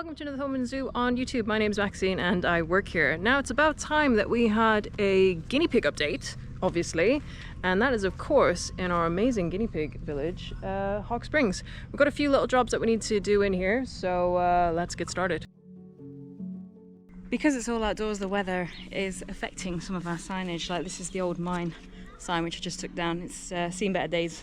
Welcome to Northumberland Zoo on YouTube. My name is Maxine and I work here. Now it's about time that we had a guinea pig update, obviously, and that is of course in our amazing guinea pig village, Hawk Springs. We've got a few little jobs that we need to do in here, so let's get started. Because it's all outdoors, the weather is affecting some of our signage. Like this is the old mine sign which I just took down. It's seen better days.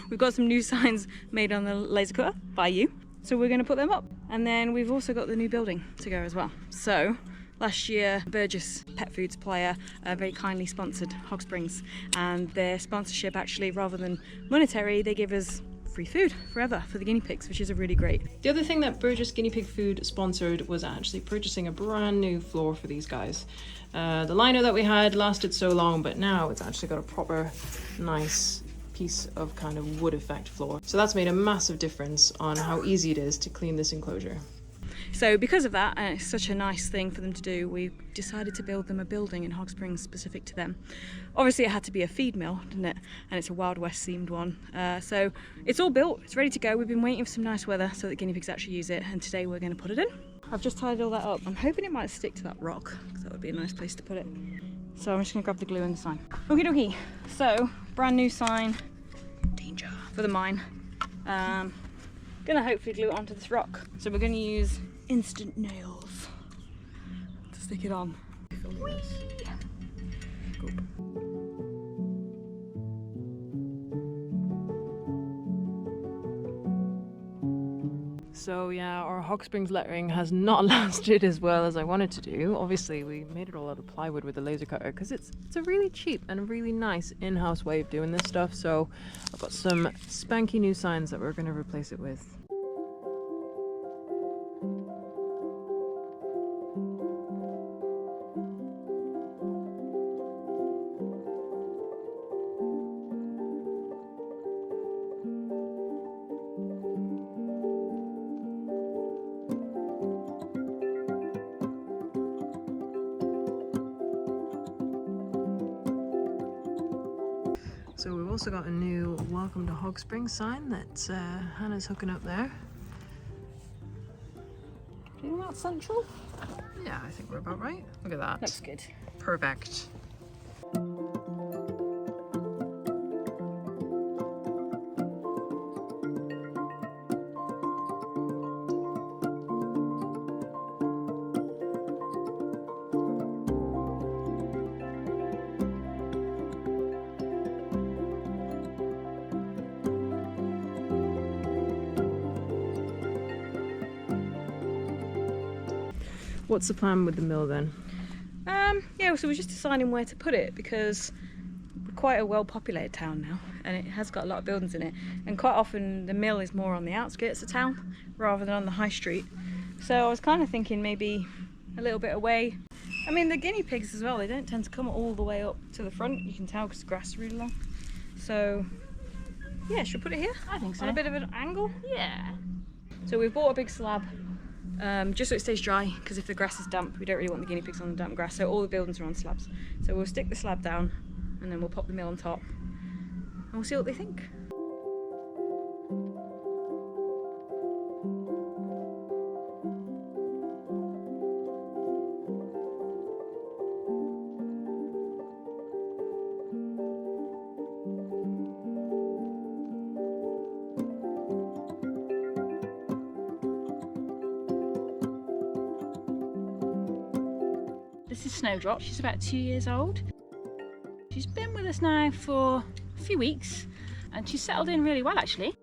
We've got some new signs made on the laser cutter by you, so we're going to put them up. And then we've also got the new building to go as well. So last year Burgess pet food supplier very kindly sponsored Hawk Springs, and their sponsorship actually, rather than monetary, they give us free food forever for the guinea pigs, which is a really great. The other thing that Burgess Guinea Pig Food sponsored was actually purchasing a brand new floor for these guys. The lino that we had lasted so long, but now it's actually got a proper nice piece of kind of wood effect floor. So that's made a massive difference on how easy it is to clean this enclosure. So because of that, and it's such a nice thing for them to do, we decided to build them a building in Hawk Springs specific to them. Obviously it had to be a feed mill, didn't it? And it's a Wild West themed one. So it's all built, it's ready to go. We've been waiting for some nice weather so that guinea pigs actually use it, and today we're going to put it in. I've just tied all that up. I'm hoping it might stick to that rock, because that would be a nice place to put it. So I'm just going to grab the glue and the sign. Okie dokie. So brand new sign, danger, for the mine. Gonna hopefully glue it onto this rock. So we're gonna use instant nails to stick it on. So yeah, our Hawk Springs lettering has not lasted as well as I wanted to do. Obviously we made it all out of plywood with the laser cutter because it's a really cheap and a really nice in-house way of doing this stuff. So I've got some spanky new signs that we're going to replace it with. So we've also got a new Welcome to Hawk Springs sign that Hannah's hooking up there. Do you think that's central? Yeah, I think we're about right. Look at that. Looks good. Perfect. What's the plan with the mill then? Yeah, so we're just deciding where to put it, because we're quite a well-populated town now, and it has got a lot of buildings in it, and quite often the mill is more on the outskirts of town rather than on the high street. So I was kind of thinking maybe a little bit away. I mean, the guinea pigs as well, they don't tend to come all the way up to the front, you can tell because the grass is really long. So yeah, should we put it here? I think so. On a bit of an angle? Yeah. So we've bought a big slab. Just so it stays dry, because if the grass is damp, we don't really want the guinea pigs on the damp grass, so all the buildings are on slabs. So we'll stick the slab down and then we'll pop the mill on top and we'll see what they think. This is Snowdrop. She's about 2 years old. She's been with us now for a few weeks and she's settled in really well actually.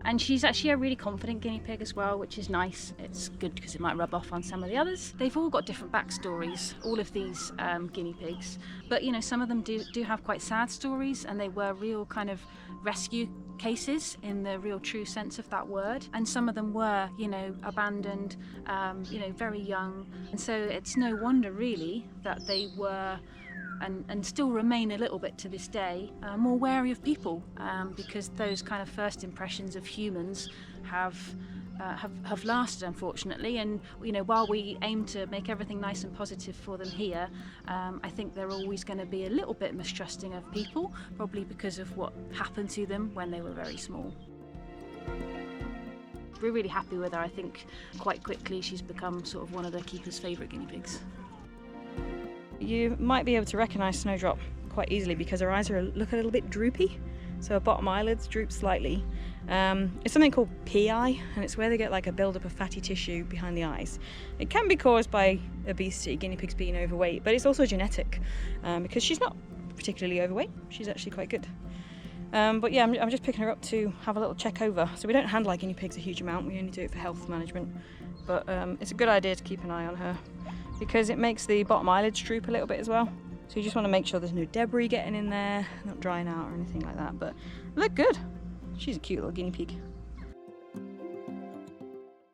And she's actually a really confident guinea pig as well, which is nice. It's good because it might rub off on some of the others. They've all got different backstories, all of these guinea pigs. But you know, some of them do have quite sad stories, and they were real kind of rescue cases in the real true sense of that word. And some of them were, you know, abandoned, you know, very young. And so it's no wonder really that they were and still remain a little bit to this day more wary of people, because those kind of first impressions of humans have lasted, unfortunately. And you know, while we aim to make everything nice and positive for them here, I think they're always going to be a little bit mistrusting of people, probably because of what happened to them when they were very small. we're really happy with her. I think quite quickly she's become sort of one of the keepers' favourite guinea pigs. You might be able to recognise Snowdrop quite easily because her eyes look a little bit droopy, so her bottom eyelids droop slightly. It's something called pea, and it's where they get like a build-up of fatty tissue behind the eyes. It can be caused by obesity, guinea pigs being overweight, but it's also genetic because she's not particularly overweight. She's actually quite good. But yeah, I'm just picking her up to have a little check over. So we don't handle our guinea pigs a huge amount, we only do it for health management. But it's a good idea to keep an eye on her because it makes the bottom eyelids droop a little bit as well. So you just want to make sure there's no debris getting in there, not drying out or anything like that. But look good. She's a cute little guinea pig.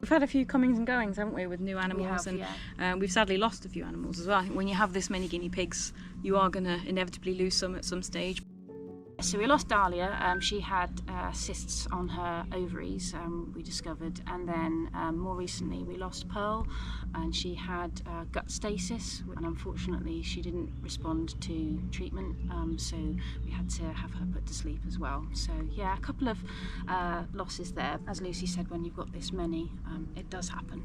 We've had a few comings and goings, haven't we, with new animals, and we've sadly lost a few animals as well. I think when you have this many guinea pigs, you are going to inevitably lose some at some stage. So we lost Dahlia. She had cysts on her ovaries, we discovered, and then more recently we lost Pearl, and she had gut stasis, and unfortunately she didn't respond to treatment, so we had to have her put to sleep as well. So yeah, a couple of losses there. As Lucy said, when you've got this many, it does happen.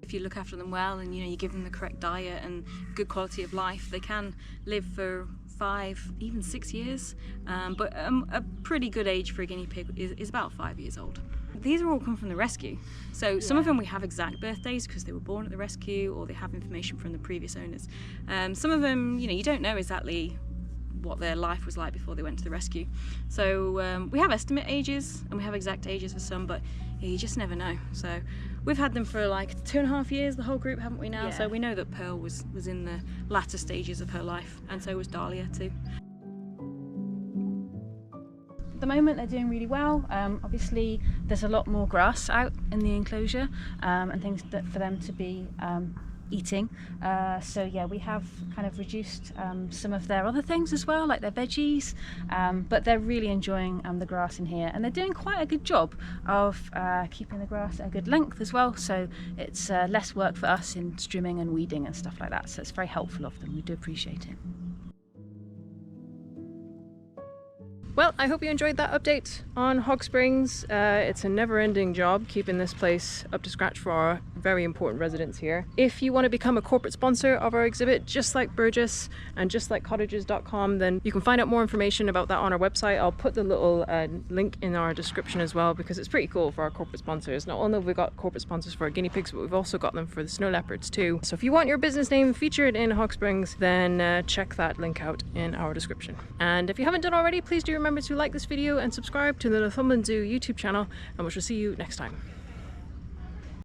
If you look after them well and you give them the correct diet and good quality of life, they can live for 5, even 6 years, but a pretty good age for a guinea pig is about 5 years old. These are all come from the rescue, so some of them we have exact birthdays because they were born at the rescue or they have information from the previous owners. Some of them, you don't know exactly what their life was like before they went to the rescue. So we have estimate ages and we have exact ages for some, but you just never know. So we've had them for like 2.5 years, the whole group, haven't we now? Yeah. So we know that Pearl was in the latter stages of her life, and so was Dahlia too. At the moment they're doing really well. Obviously there's a lot more grass out in the enclosure and things for them to be eating, so yeah, we have kind of reduced some of their other things as well, like their veggies, but they're really enjoying the grass in here, and they're doing quite a good job of keeping the grass at a good length as well, so it's less work for us in trimming and weeding and stuff like that, so it's very helpful of them. We do appreciate it. Well, I hope you enjoyed that update on Hog Springs. It's a never-ending job keeping this place up to scratch for our very important residents here. If you want to become a corporate sponsor of our exhibit, just like Burgess and just like cottages.com, then you can find out more information about that on our website. I'll put the little link in our description as well, because it's pretty cool for our corporate sponsors. Not only have we got corporate sponsors for our guinea pigs, but we've also got them for the snow leopards too. So if you want your business name featured in Hog Springs, then check that link out in our description. And if you haven't done already, please do remember to like this video and subscribe to the Northumberland Zoo YouTube channel, and we shall see you next time.